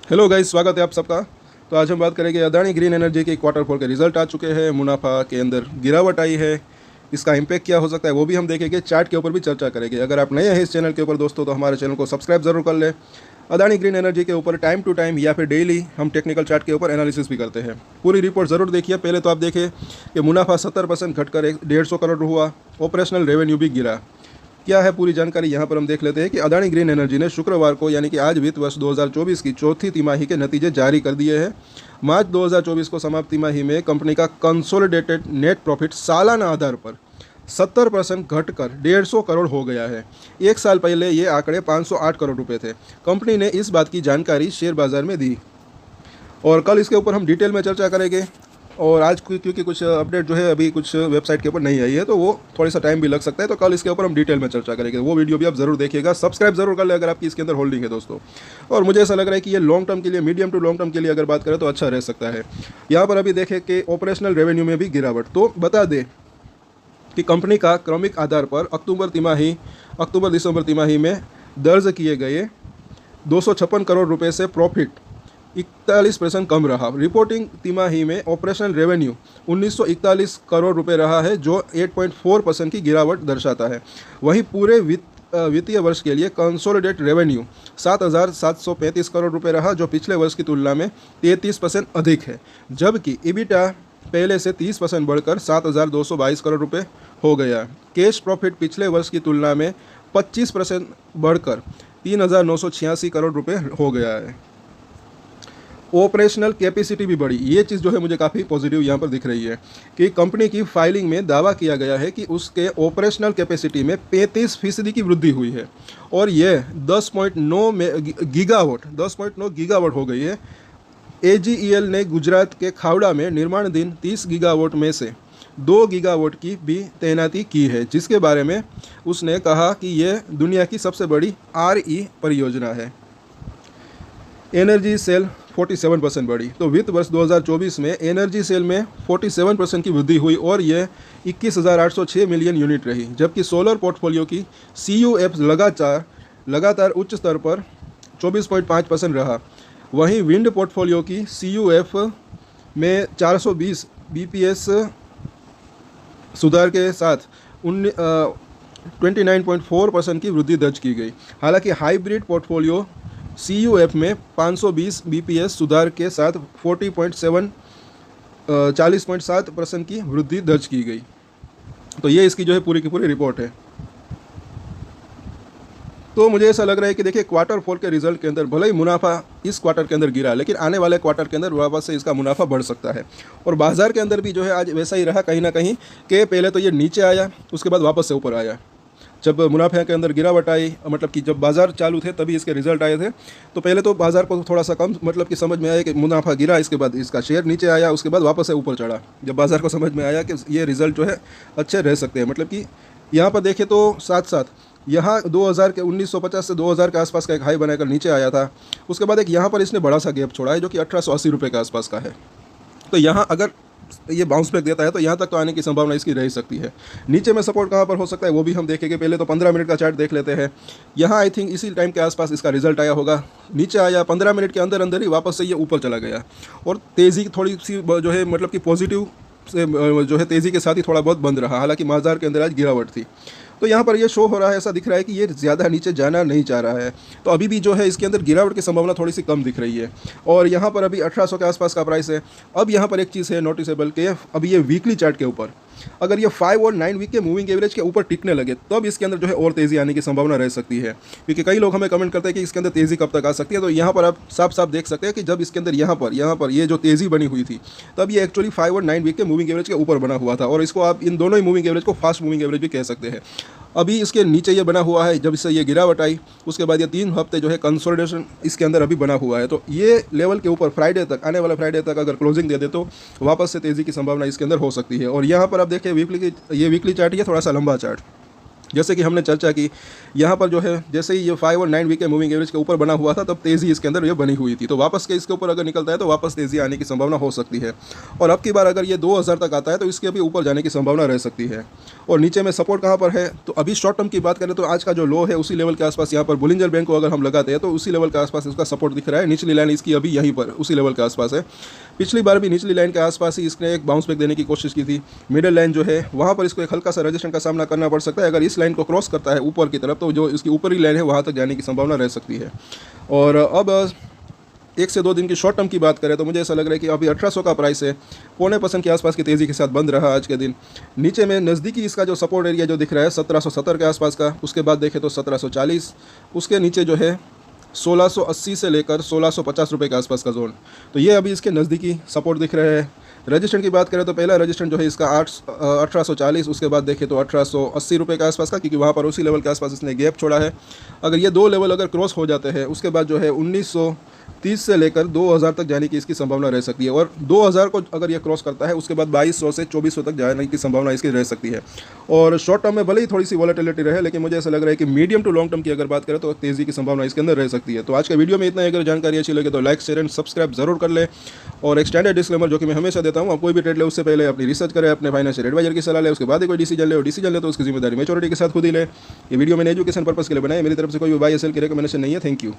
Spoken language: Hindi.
हेलो गाइस, स्वागत है आप सबका। तो आज हम बात करेंगे अदानी ग्रीन एनर्जी के क्वार्टर फोर के रिजल्ट आ चुके हैं। मुनाफा के अंदर गिरावट आई है, इसका इम्पैक्ट क्या हो सकता है वो भी हम देखेंगे। चार्ट के ऊपर भी चर्चा करेंगे। अगर आप नए हैं इस चैनल के ऊपर दोस्तों तो हमारे चैनल को सब्सक्राइब जरूर कर लें। अदानी ग्रीन एनर्जी के ऊपर टाइम टू टाइम या फिर डेली हम टेक्निकल चार्ट के ऊपर एनालिसिस भी करते हैं। पूरी रिपोर्ट ज़रूर देखिए। पहले तो आप देखें कि मुनाफा 70% घटकर 150 करोड़ हुआ। ऑपरेशनल रेवेन्यू भी गिरा। क्या है पूरी जानकारी यहाँ पर हम देख लेते हैं कि अदानी ग्रीन एनर्जी ने शुक्रवार को यानी कि आज वित्त वर्ष 2024 की चौथी तिमाही के नतीजे जारी कर दिए हैं। मार्च 2024 को समाप्त तिमाही में कंपनी का कंसोलिडेटेड नेट प्रॉफिट सालाना आधार पर 70% घटकर 150 करोड़ हो गया है। एक साल पहले ये आंकड़े 508 करोड़ रुपए थे। कंपनी ने इस बात की जानकारी शेयर बाजार में दी और कल इसके ऊपर हम डिटेल में चर्चा करेंगे। और आज क्योंकि कुछ अपडेट जो है अभी कुछ वेबसाइट के ऊपर नहीं आई है तो वो थोड़ा सा टाइम भी लग सकता है, तो कल इसके ऊपर हम डिटेल में चर्चा करेंगे। वो वीडियो भी आप ज़रूर देखिएगा। सब्सक्राइब जरूर कर ले अगर आपकी इसके अंदर होल्डिंग है दोस्तों। और मुझे ऐसा लग रहा है कि ये लॉन्ग टर्म के लिए, मीडियम टू लॉन्ग टर्म के लिए अगर बात करें तो अच्छा रह सकता है। यहाँ पर अभी देखें कि ऑपरेशनल रेवेन्यू में भी गिरावट। तो बता दें कि कंपनी का क्रमिक आधार पर अक्टूबर दिसंबर तिमाही में दर्ज किए गए 256 करोड़ रुपए से प्रॉफिट 41% कम रहा। रिपोर्टिंग तिमाही में ऑपरेशनल रेवेन्यू 1941 करोड़ रुपए रहा है, जो 8.4% की गिरावट दर्शाता है। वहीं पूरे वित्तीय वर्ष के लिए कंसोलिडेट रेवेन्यू 7,735 करोड़ रुपए रहा, जो पिछले वर्ष की तुलना में 33% अधिक है। जबकि EBITDA पहले से 30% बढ़कर 7,222 करोड़ रुपए हो गया। कैश प्रॉफिट पिछले वर्ष की तुलना में 25% बढ़कर 3,986 करोड़ रुपए हो गया है। ऑपरेशनल कैपेसिटी भी बढ़ी। ये चीज़ जो है मुझे काफ़ी पॉजिटिव यहाँ पर दिख रही है कि कंपनी की फाइलिंग में दावा किया गया है कि उसके ऑपरेशनल कैपेसिटी में 35% की वृद्धि हुई है और ये 10.9 गीगावाट हो गई है। AGEL ने गुजरात के खावड़ा में निर्माणाधीन 30 गीगावाट में से 2 गीगावाट की भी तैनाती की है, जिसके बारे में उसने कहा कि यह दुनिया की सबसे बड़ी RE परियोजना है। एनर्जी सेल 47% बढ़ी। तो वित्त वर्ष 2024 में एनर्जी सेल में 47% की वृद्धि हुई और यह 21,806 मिलियन यूनिट रही। जबकि सोलर पोर्टफोलियो की CUF लगातार उच्च स्तर पर 24.5% रहा। वहीं विंड पोर्टफोलियो की CUF में 420 BPS सुधार के साथ 29.4% की वृद्धि दर्ज की गई। हालांकि हाइब्रिड पोर्टफोलियो CUF में 520 BPS सुधार के साथ 40.7% की वृद्धि दर्ज की गई। तो ये इसकी जो है पूरी की पूरी रिपोर्ट है। तो मुझे ऐसा लग रहा है कि देखिए क्वार्टर फोर के रिजल्ट के अंदर भले ही मुनाफा इस क्वार्टर के अंदर गिरा, लेकिन आने वाले क्वार्टर के अंदर वापस से इसका मुनाफा बढ़ सकता है। और बाजार के अंदर भी जो है आज वैसा ही रहा कहीं ना कहीं कि पहले तो ये नीचे आया, उसके बाद वापस से ऊपर आया। जब मुनाफे के अंदर गिरावट आई, मतलब कि जब बाजार चालू थे तभी इसके रिजल्ट आए थे, तो पहले तो बाजार को थोड़ा सा कम मतलब कि समझ में आया कि मुनाफा गिरा, इसके बाद इसका शेयर नीचे आया, उसके बाद वापस से ऊपर चढ़ा। जब बाजार को समझ में आया कि ये रिजल्ट जो है अच्छे रह सकते हैं, मतलब कि यहाँ पर देखें तो साथ साथ यहाँ 1950 से 2000 के आसपास का एक हाई बनाकर नीचे आया था। उसके बाद एक यहाँ पर इसने बड़ा सा गैप छोड़ा है जो कि 1880 रुपये के आसपास का है। तो यहाँ अगर ये बाउंस बैक देता है तो यहाँ तक तो आने की संभावना इसकी रह सकती है। नीचे में सपोर्ट कहाँ पर हो सकता है वो भी हम देखेंगे। पहले तो 15 मिनट का चार्ट देख लेते हैं। यहाँ आई थिंक इसी टाइम के आसपास इसका रिजल्ट आया होगा। नीचे आया, 15 मिनट के अंदर अंदर ही वापस से ये ऊपर चला गया और तेज़ी थोड़ी सी जो है मतलब कि पॉजिटिव से जो है तेज़ी के साथ ही थोड़ा बहुत बंद रहा। हालांकि बाजार के अंदर आज गिरावट थी। तो यहाँ पर ये शो हो रहा है, ऐसा दिख रहा है कि ये ज़्यादा नीचे जाना नहीं चाह रहा है। तो अभी भी जो है इसके अंदर गिरावट की संभावना थोड़ी सी कम दिख रही है और यहाँ पर अभी 1800 के आसपास का प्राइस है। अब यहाँ पर एक चीज़ है नोटिसेबल कि अभी ये वीकली चार्ट के ऊपर अगर ये 5 और 9 वीक के मूविंग एवरेज के ऊपर टिकने लगे तब इसके अंदर जो है और तेज़ी आने की संभावना रह सकती है। क्योंकि कई लोग हमें कमेंट करते हैं कि इसके अंदर तेज़ी कब तक आ सकती है। तो यहाँ पर आप साफ साफ देख सकते हैं कि जब इसके अंदर यहाँ पर ये जो तेज़ी बनी हुई थी तब ये एक्चुअली 5 और 9 वीक के मूविंग एवरेज के ऊपर बना हुआ था और इसको आप इन दोनों ही मूविंग एवरेज को फास्ट मूविंग एवरेज भी कह सकते हैं। अभी इसके नीचे ये बना हुआ है। जब इससे ये गिरावट आई उसके बाद ये 3 हफ्ते जो है कंसोलिडेशन इसके अंदर अभी बना हुआ है। तो ये लेवल के ऊपर फ्राइडे तक, आने वाला फ्राइडे तक अगर क्लोजिंग दे दे तो वापस से तेज़ी की संभावना इसके अंदर हो सकती है। और यहाँ पर आप देखें वीकली चार्ट, ये थोड़ा सा लंबा चार्ट, जैसे कि हमने चर्चा की, यहाँ पर जो है जैसे ही ये 5 और 9 वीक के मूविंग एवरेज के ऊपर बना हुआ था तब तेज़ी इसके अंदर ये बनी हुई थी, तो वापस के इसके ऊपर अगर निकलता है तो वापस तेज़ी आने की संभावना हो सकती है। और अब की बार अगर ये 2000 तक आता है तो इसके भी ऊपर जाने की संभावना रह सकती है। और नीचे में सपोर्ट कहाँ पर है, तो अभी शॉर्ट टर्म की बात करें तो आज का जो लो है उसी लेवल के आसपास यहाँ पर बुलिंजर बैंक को अगर हम लगाते हैं तो उसी लेवल के आसपास इसका सपोर्ट दिख रहा है। निचली लाइन इसकी अभी यहीं पर उसी लेवल के आसपास है। पिछली बार भी निचली लाइन के आसपास ही इसने एक बाउंस बैक देने की कोशिश की थी। मिडिल लाइन जो है वहाँ पर इसको एक हल्का सा रेजिस्टेंस का सामना करना पड़ सकता है। अगर इस लाइन को क्रॉस करता है ऊपर की तरफ तो जो इसकी ऊपरी लाइन है वहाँ तक जाने की संभावना रह सकती है। और अब 1 से 2 दिन की शॉर्ट टर्म की बात करें तो मुझे ऐसा लग रहा है कि अभी 1800 का प्राइस है, 0.25% के आसपास की तेज़ी के साथ बंद रहा आज के दिन। नीचे में नज़दीकी इसका जो सपोर्ट एरिया जो दिख रहा है 1770 के आसपास का, उसके बाद देखें तो 1740, उसके नीचे जो है 1680 से लेकर 1650 रुपये के आसपास का जोन, तो ये अभी इसके नज़दीकी सपोर्ट दिख रहे हैं। रजिस्टेंट की बात करें तो पहला रजिस्टेंट जो है इसका 1840, उसके बाद देखें तो 1880 रुपये के आसपास का, क्योंकि वहाँ पर उसी लेवल के आसपास इसने गैप छोड़ा है। अगर ये 2 लेवल अगर क्रॉस हो जाते हैं उसके बाद जो है 1930 से लेकर 2000 तक जाने की इसकी संभावना रह सकती है। और 2000 को अगर ये क्रॉस करता है उसके बाद 2200 से 2400 तक जाने की संभावना इसकी रह सकती है। और शॉर्ट टर्म में भले ही थोड़ी सी वॉलेटिलिटी रहे, लेकिन मुझे ऐसा लग रहा है कि मीडियम टू लॉन्ग टर्म की अगर बात करें तो तेज़ी की संभावना इसके अंदर रह सकती है। तो आज के वीडियो में इतना ही। अगर जानकारी अच्छी लगे तो लाइक, शेयर एंड सब्सक्राइब जरूर कर ले। और एक स्टैंडर्ड डिस्क्लेमर जो कि मैं हमेशा देता हूँ, आप कोई भी ट्रेड ले उससे पहले अपनी रिसर्च करें, अपने फाइनेंशियल एडवाइजर की सलाह ले, उसके बाद ही कोई डिसीजन ले। और डिसीजन ले तो उसकी जिम्मेदारी मैच्योरिटी के साथ खुद ही ले। ये वीडियो मैंने एजुकेशन पर्पस के लिए बनाई, मेरी तरफ से कोई बाय या सेल की रिकमेंडेशन नहीं है। Thank you.